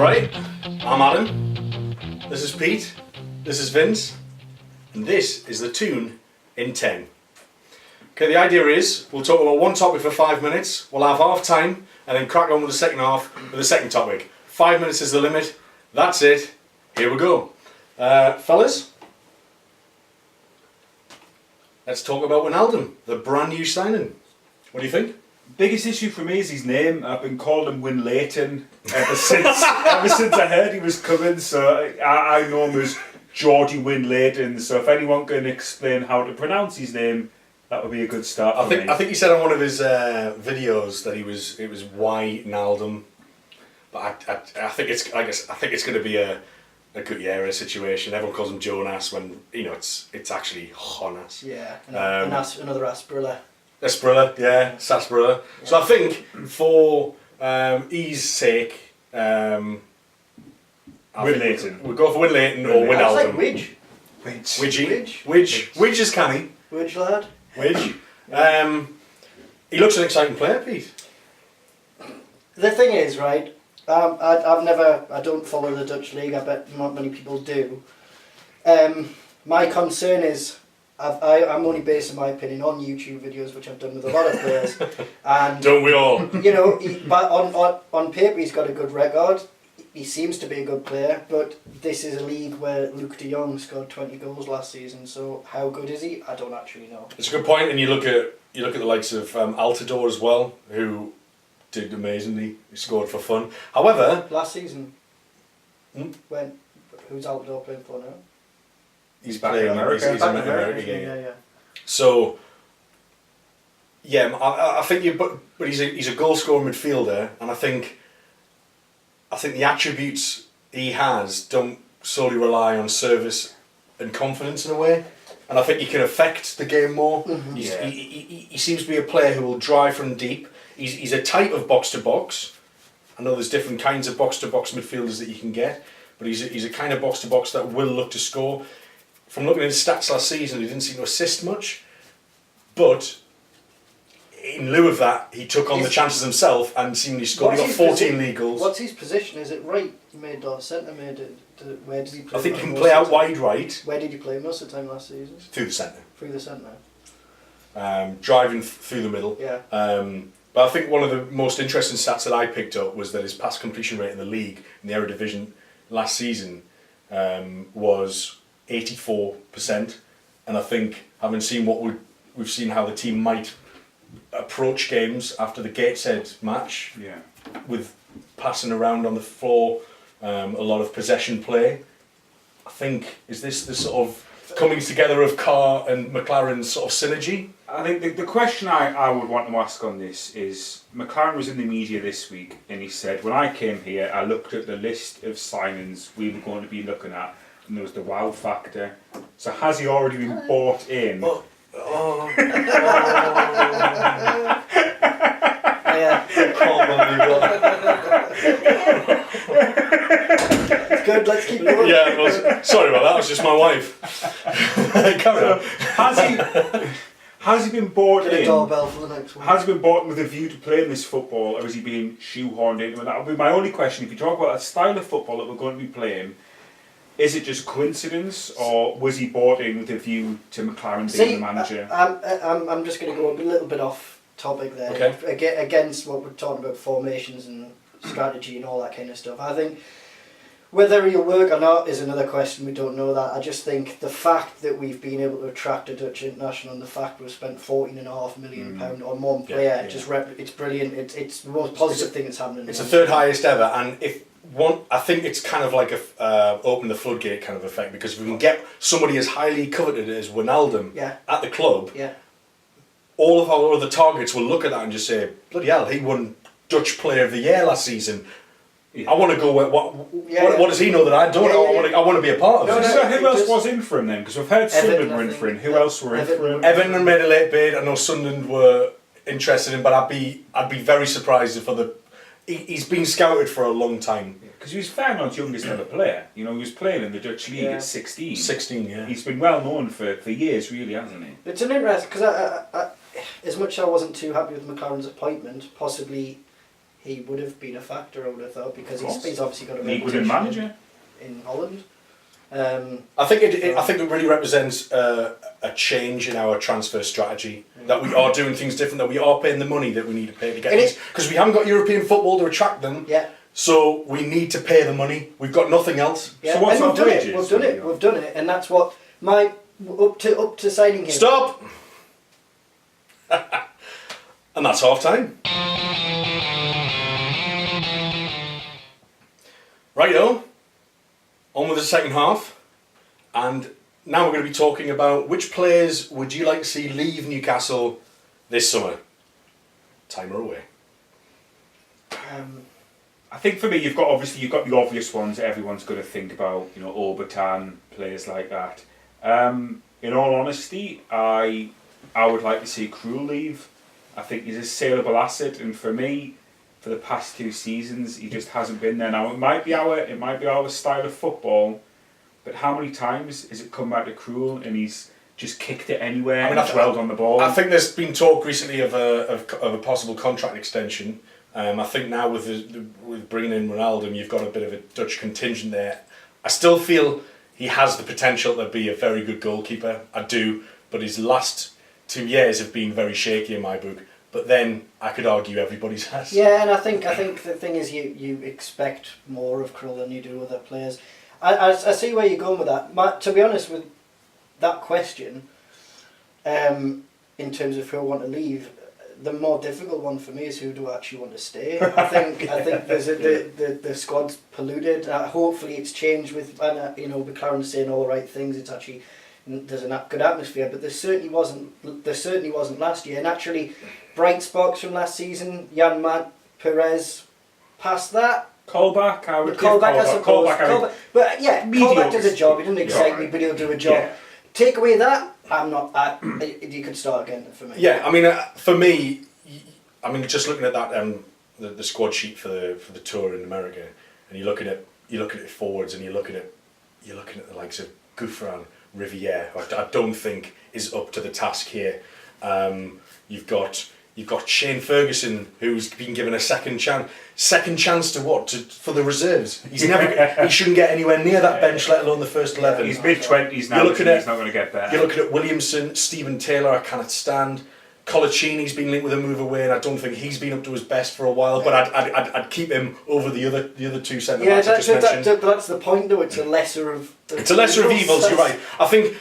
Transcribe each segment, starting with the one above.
Alright, I'm Adam, this is Pete, this is Vince, and this is the Toon in 10. Okay, the idea is we'll talk about one topic for 5 minutes, we'll have half time, and then crack on with the second half with the second topic. 5 minutes is the limit, that's it, here we go. Fellas, let's talk about Wijnaldum, the brand new signing. What do you think? Biggest issue for me is his name. I've been calling him Wijnaldum ever since I heard he was coming, so I know him as Geordie Wijnaldum, so if anyone can explain how to pronounce his name, that would be a good start for me. I think he said on one of his videos that it was Wijnaldum, but I think it's going to be a Gutierrez situation. Everyone calls him Jonas when it's actually Jonas. Yeah, another Asprilla. Asprilla, yeah, Sarsaparilla. Yeah. So I think for ease sake, Wijnaldum. We'll go for Wijnaldum or Wijnaldum. I like Widge. Widge is canny. Widge lad. Widge. He looks an exciting player, Pete. The thing is, right, I don't follow the Dutch league, I bet not many people do. My concern is, I'm only basing my opinion on YouTube videos, which I've done with a lot of players. And don't we all? But on paper he's got a good record. He seems to be a good player, but this is a league where Luke de Jong scored 20 goals last season. So how good is he? I don't actually know. It's a good point, and you look at the likes of Altidore as well, who did amazingly. He scored for fun. However, last season, who's Altidore playing for now? He's back in America. He's back in America. Yeah. So, yeah, I think but he's a goal scoring midfielder, and I think the attributes he has don't solely rely on service and confidence in a way, and I think he can affect the game more. Mm-hmm. He seems to be a player who will drive from deep. He's a type of box to box. I know there's different kinds of box to box midfielders that you can get, but he's a kind of box to box that will look to score. From looking at his stats last season, he didn't seem to assist much, but in lieu of that, he took on the chances himself and seemingly scored. He got 14 league goals. What's his position? Is it right mid or centre mid? Where does he play? I think he can play out wide right. Where did he play most of the time last season? Through the centre. Through the centre. Driving through the middle. Yeah. But I think one of the most interesting stats that I picked up was that his pass completion rate in the league, in the Eredivisie last season, was 84%, and I think, having seen what we've seen how the team might approach games after the Gateshead match, with passing around on the floor, a lot of possession play, I think, is this the sort of coming together of Carr and McLaren's sort of synergy? I think the question I would want to ask on this is, McLaren was in the media this week and he said, when I came here I looked at the list of signings we were going to be looking at, and there was the wow factor. So has he already been bought in? Yeah. It's good, let's keep going. Yeah, well, sorry about that, it was just my wife. Carry on. Has he been bought Get a in? doorbell for the next one. Has he been bought in with a view to playing this football, or is he being shoehorned into it? That would be my only question. If you talk about a style of football that we're going to be playing, is it just coincidence, or was he bought in with a view to McLaren being the manager? I'm just going to go a little bit off topic there. Okay. Against what we're talking about, formations and strategy and all that kind of stuff. I think whether he'll work or not is another question. We don't know that. I just think the fact that we've been able to attract a Dutch international, and the fact we've spent £14.5 million on one player, it's brilliant. It's the most positive thing that's happening. It's the third highest ever, and I think it's kind of like a open the floodgate kind of effect, because if we can get somebody as highly coveted as Wijnaldum at the club, all of our other targets will look at that and just say, bloody hell, he won Dutch Player of the Year last season. I want to go where, what does he know that I don't? I want to be a part of this. So who else was in for him then? Because we've heard Sunderland were in for him. Who else were in for him? Everton made a late bid. I know Sunderland were interested in, but I'd be very surprised if he's been scouted for a long time. Because he was Feyenoord's youngest ever player. He was playing in the Dutch league at 16. 16, yeah. He's been well known for years, really, hasn't he? It's an interesting, because as much as I wasn't too happy with McLaren's appointment, possibly he would have been a factor, I would have thought, because he's obviously got a reputation manager in Holland. I think it really represents a change in our transfer strategy, that we are doing things different, that we are paying the money that we need to pay to get these, because we haven't got European football to attract them. Yeah. So we need to pay the money. We've got nothing else. Yeah. So what's our wages? We've done it, and that's what up to signing him. Stop. And that's half time. Righto. On with the second half, and now we're going to be talking about which players would you like to see leave Newcastle this summer. Timer away. I think for me, you've got the obvious ones that everyone's going to think about. You know, Obertan, players like that. In all honesty, I would like to see Krul leave. I think he's a saleable asset, and for me, for the past 2 seasons, he just hasn't been there. Now it might be our style of football, but how many times has it come back to Krul and he's just kicked it anywhere and dwelled on the ball? I think there's been talk recently of a possible contract extension. I think now with bringing in Wijnaldum, you've got a bit of a Dutch contingent there. I still feel he has the potential to be a very good goalkeeper. I do, but his last 2 years have been very shaky in my book. But then I could argue everybody's has. Yeah, and I think the thing is you expect more of Krul than you do other players. I see where you're going with that. To be honest with that question, in terms of who I want to leave, the more difficult one for me is who do I actually want to stay. I think there's the squad's polluted. Hopefully it's changed with McLaren saying all the right things. It's actually there's a good atmosphere, but there certainly wasn't last year. And actually, bright sparks from last season, Jan Maat, Perez, past that. Callback, I would Callback, I suppose. Callback. But yeah, Callback does a job. He didn't excite me, but he'll do a job. Yeah. Take away that, you could start again for me. Yeah, I mean, for me, just looking at that the squad sheet for the tour in America, and you're looking at it forwards, and you're looking at the likes of Gouffran, Riviere, who I don't think is up to the task here. You've got Shane Ferguson, who's been given a second chance. Second chance to what? For the reserves. He shouldn't get anywhere near that bench, let alone the first 11. He's mid-20s now. He's not going to get there. You're looking at Williamson, Stephen Taylor. I cannot stand. Colaccini's been linked with a move away, and I don't think he's been up to his best for a while. But I'd keep him over the other two centre backs I just mentioned. But that's the point, though. It's a lesser of. It's a lesser of evils. You're right. I think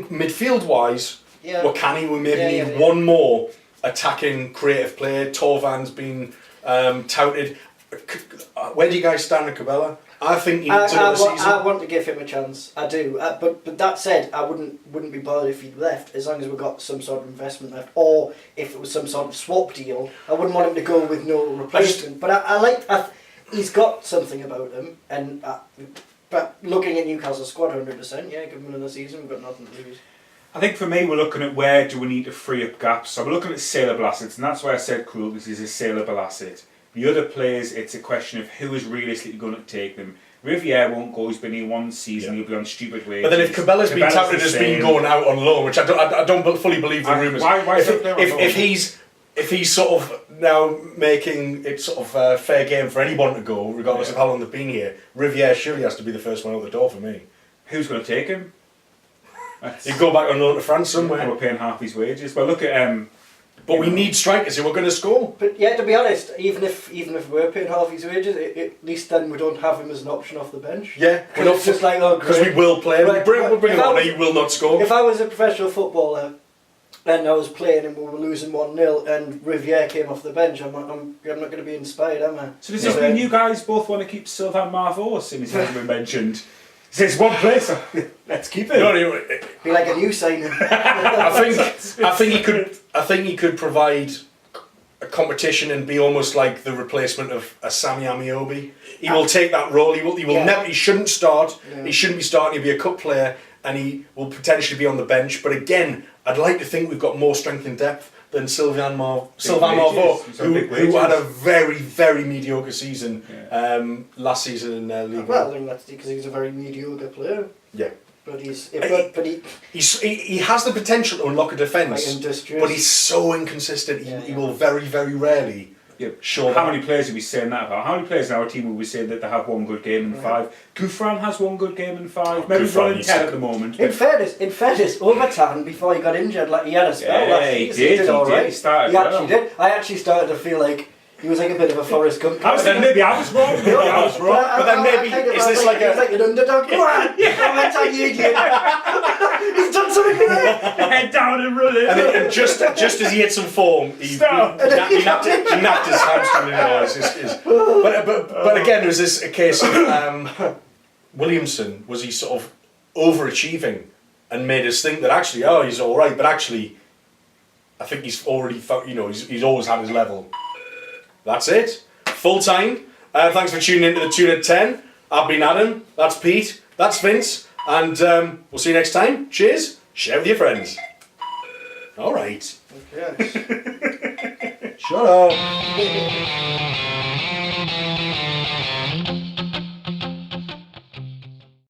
midfield wise, we're canny. We maybe need one more attacking creative player. Torvan's been touted. Where do you guys stand on Cabela? I think he needs another season. I want to give him a chance. I do. But that said, I wouldn't be bothered if he'd left, as long as we got some sort of investment left, or if it was some sort of swap deal. I wouldn't want him to go with no replacement. But he's got something about him, and but looking at Newcastle's squad, 100%. Yeah, give him another season. We've got nothing to lose. I think for me, we're looking at where do we need to free up gaps. So we're looking at saleable assets, and that's why I said Krul, because he's a saleable asset. The other players, it's a question of who is realistically going to take them. Riviere won't go, he's been here 1 season, he'll be on stupid wages. But then if Cabela's been touted as being going out on loan, which I don't fully believe the rumours. If he's sort of now making it sort of fair game for anyone to go, regardless of how long they've been here, Riviere surely has to be the first one out the door for me. Who's going to take him? He'd go back on loan to France somewhere. We're paying half his wages. Well, look at... But we need strikers who are going to score. But yeah, to be honest, even if we're paying half his wages, at least then we don't have him as an option off the bench. Yeah, it's just like, oh, because we will play him. We'll bring him on, he will not score. If I was a professional footballer and I was playing and we were losing 1-0 and Riviere came off the bench, I'm not going to be inspired, am I? So does this mean you guys both want to keep Sylvain Marvaux, since he hasn't been mentioned? There's one place. Let's keep it. Be like a new signing. I think he could provide a competition and be almost like the replacement of a Sammy Amiobi. He will take that role. He will never. He shouldn't start. Yeah. He shouldn't be starting. He'll be a cup player, and he will potentially be on the bench. But again, I'd like to think we've got more strength and depth than Sylvain Marvaux, who had a very, very mediocre season last season in League. Well, I think that's because he's a very mediocre player. Yeah. But he has the potential to unlock a defence, but he's so inconsistent. He will very, very rarely show How that. many players are we saying that about? How many players in our team will we say that they have one good game in 5? Gouffran has one good game in 5. Maybe Gouffran 1 in needs 10 to- at the moment. In fairness, Overton, before he got injured, like he had a spell. Yeah, last he season, did, he all did, right. he started He actually well. did. I actually started to feel like he was like a bit of a Forrest Gump. Maybe I was wrong. Maybe I was wrong. But then maybe- is this like a- he's like an underdog? Come on, Overton, you idiot! He's done something there. Head down and run it. And just as he hit some form, he Stop. napped his hamstring. But again, was this a case of Williamson? Was he sort of overachieving and made us think that actually, oh, he's all right, but actually, I think he's already, he's always had his level. That's it. Full time. Thanks for tuning into the Toon at 10. I've been Adam. That's Pete. That's Vince. And we'll see you next time. Cheers. Share with your friends. All right. Okay. Shut up.